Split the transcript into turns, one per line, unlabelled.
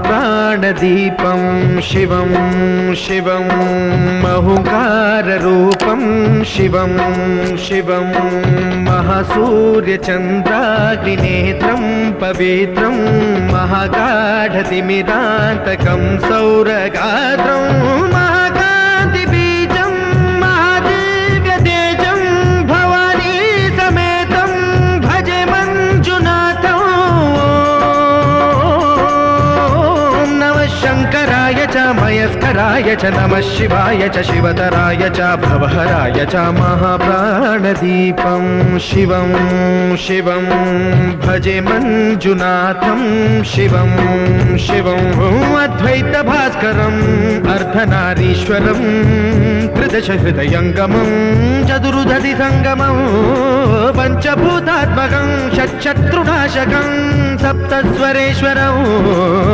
महाप्राणदीपं शिवं शिवं महुकाररूपं शिवं शिवं महासूर्यचन्द्राग्निनेत्रं पवित्रं महागाढतिमिरान्तकं सौरगात्रं महाकान्तिबीजं महादिव्यतेजं भवानी समेतं भजे मञ्जुनाथं। शंकराय च मयस्कराय च नमः शिवाय च शिवतराय च भवहराय च महाप्राणदीपं शिवं शिवं भजे मञ्जुनाथं शिवं शिवं अद्वैतभास्करम् अर्धनारीश्वरं त्रिदशहृदयङ्गमं चतुर्दधिसङ्गमं पञ्चभूतात्मकं षट्शत्रुनाशकं सप्तस्वरेश्वरम्।